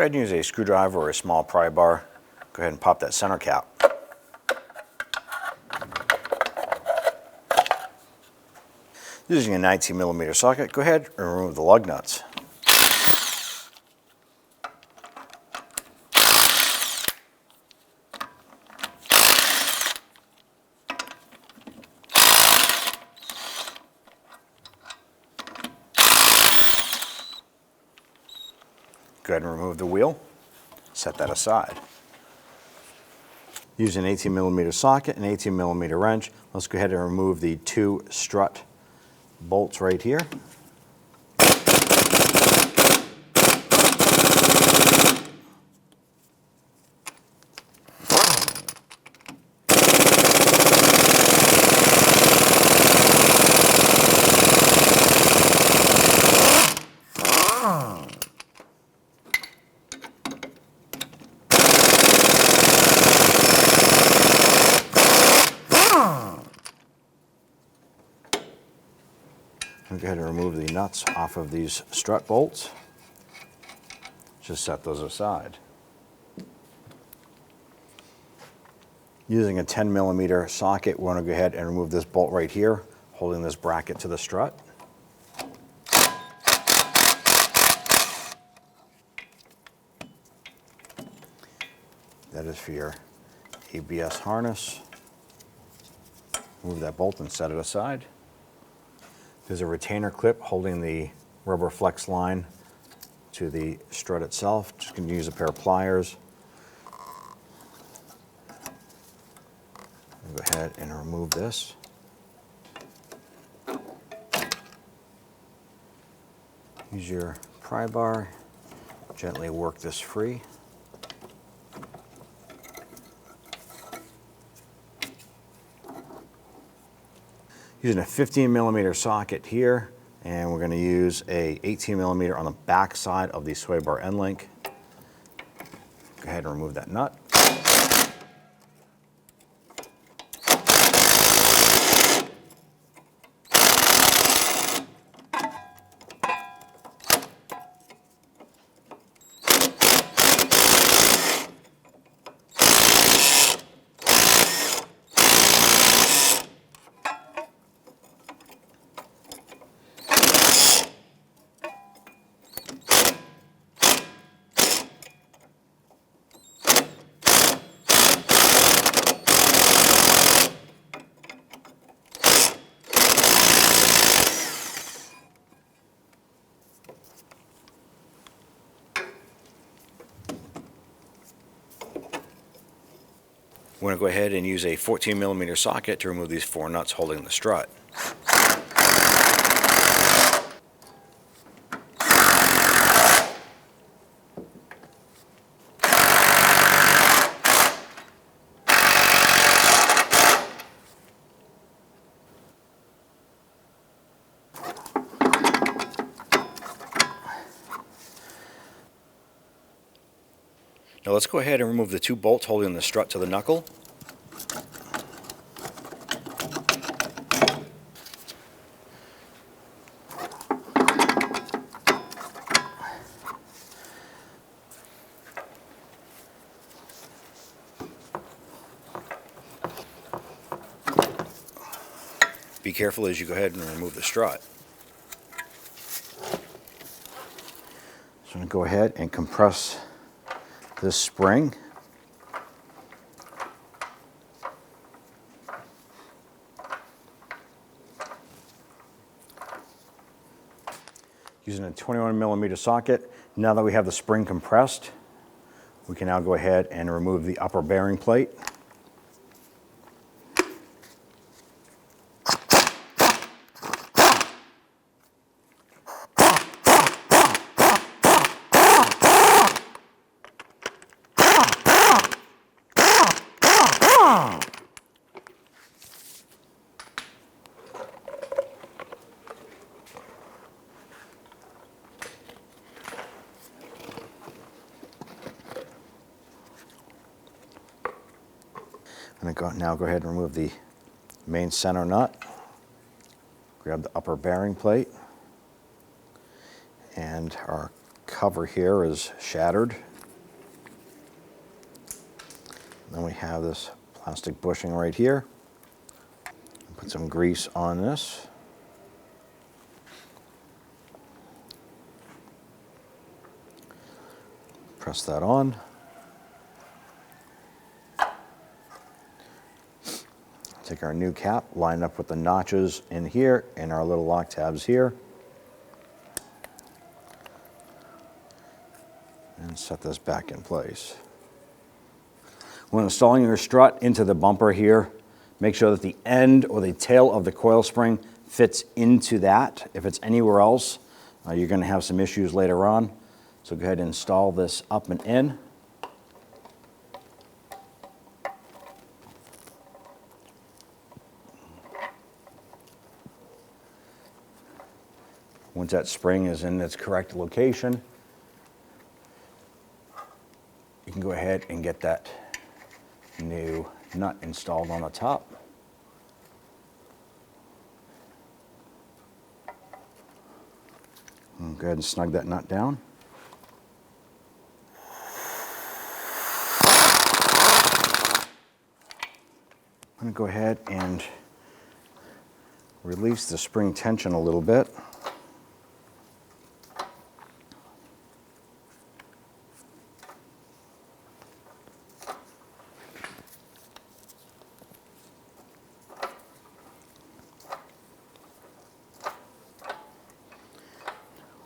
ahead and use a screwdriver or a small pry bar. Go ahead and pop that center cap. Using a 19mm socket, go ahead and remove the lug nuts. Go ahead and remove the wheel. Set that aside. Using an 18mm socket and 18mm wrench, let's go ahead and remove the two strut bolts right here. Go ahead and remove the nuts off of these strut bolts. Just set those aside. Using a 10mm socket, we want to go ahead and remove this bolt right here, holding this bracket to the strut. That is for your ABS harness. Move that bolt and set it aside. There's a retainer clip holding the rubber flex line to the strut itself. Just going to use a pair of pliers. Go ahead and remove this. Use your pry bar. Gently work this free. Using a 15mm socket here, and we're going to use a 18mm on the back side of the sway bar end link. Go ahead and remove that nut. We're going to go ahead and use a 14mm socket to remove these four nuts holding the strut. Now let's go ahead and remove the two bolts holding the strut to the knuckle. Be careful as you go ahead and remove the strut. So I'm going to go ahead and compress this spring. Using a 21mm socket, now that we have the spring compressed, we can now go ahead and remove the upper bearing plate. I'm going to now go ahead and remove the main center nut. Grab the upper bearing plate. And our cover here is shattered. Then we have this plastic bushing right here. Put some grease on this. Press that on. Take our new cap, line up with the notches in here and our little lock tabs here. And set this back in place. When installing your strut into the bumper here, make sure that the end or the tail of the coil spring fits into that. If it's anywhere else, you're going to have some issues later on. So go ahead and install this up and in. Once that spring is in its correct location, you can go ahead and get that new nut installed on the top. And go ahead and snug that nut down. I'm going to go ahead and release the spring tension a little bit.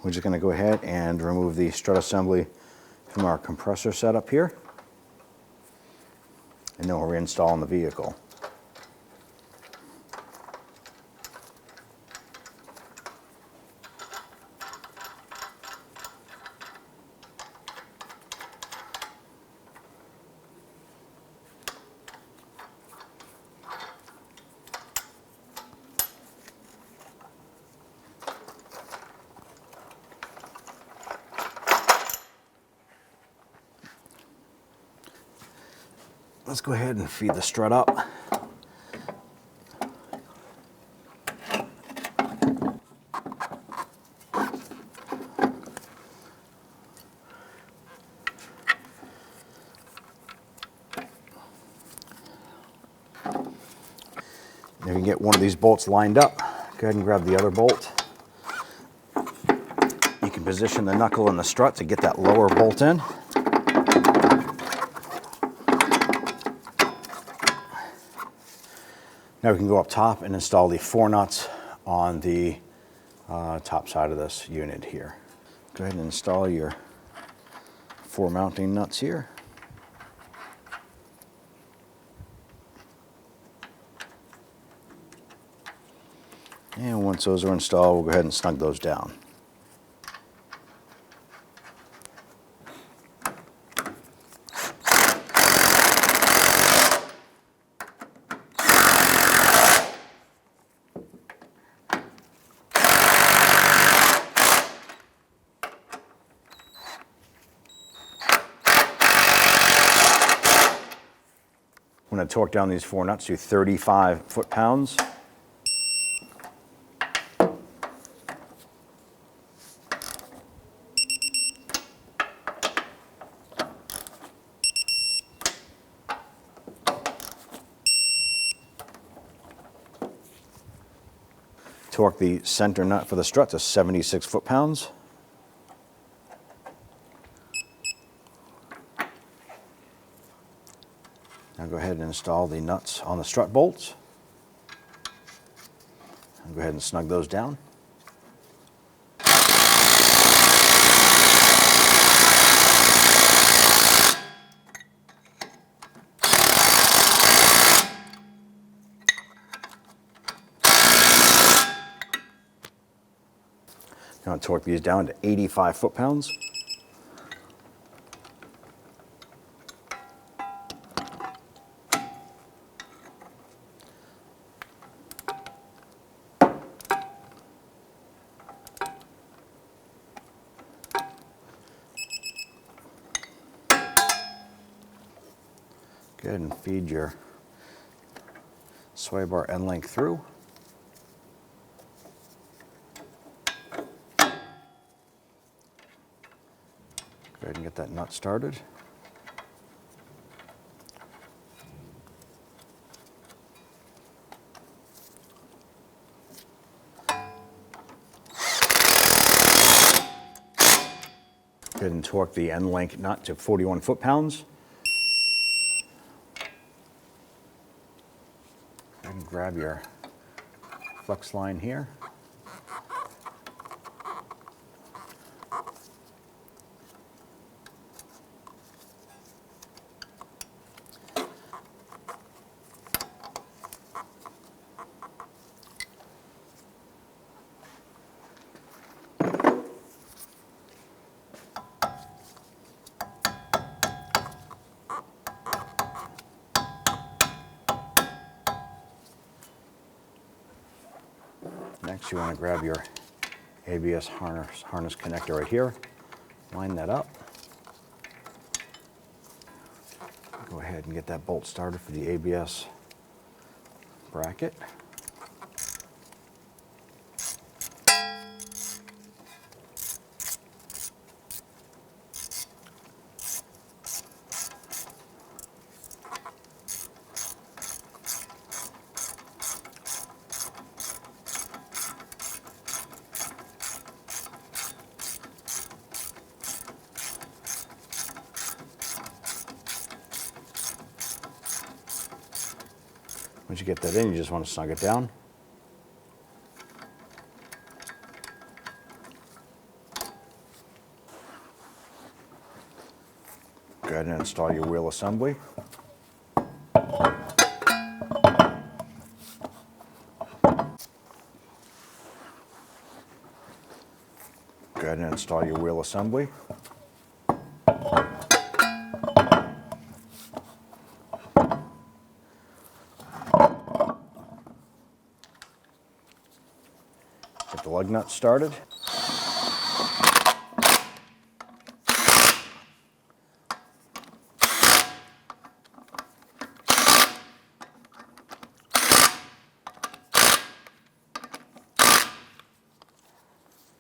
We're just going to go ahead and remove the strut assembly from our compressor setup here, and then we'll reinstall in the vehicle. Let's go ahead and feed the strut up. If you can get one of these bolts lined up, go ahead and grab the other bolt. You can position the knuckle in the strut to get that lower bolt in. Now we can go up top and install the 4 nuts on the top side of this unit here. Go ahead and install your 4 mounting nuts here. And once those are installed, we'll go ahead and snug those down. I'm going to torque down these 4 nuts to 35 foot-pounds. Torque the center nut for the strut to 76 foot-pounds. Now go ahead and install the nuts on the strut bolts. And go ahead and snug those down. Now torque these down to 85 foot-pounds. Go ahead and feed your sway bar end length through. Go ahead and get that nut started. Go ahead and torque the end link nut to 41 foot-pounds. And grab your flex line here. Next, you want to grab your ABS harness connector right here. Line that up. Go ahead and get that bolt started for the ABS bracket. Once you get that in, you just want to snug it down. Go ahead and install your wheel assembly. Go ahead and install your wheel assembly. Get the lug nut started.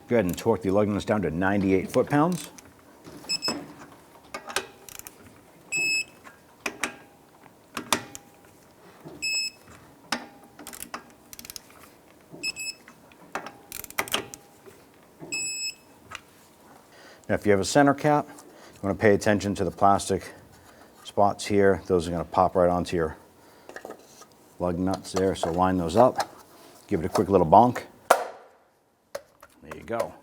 Go ahead and torque the lug nuts down to 98 foot-pounds. Now, if you have a center cap, you want to pay attention to the plastic spots here. Those are going to pop right onto your lug nuts there, so line those up. Give it a quick little bonk. There you go.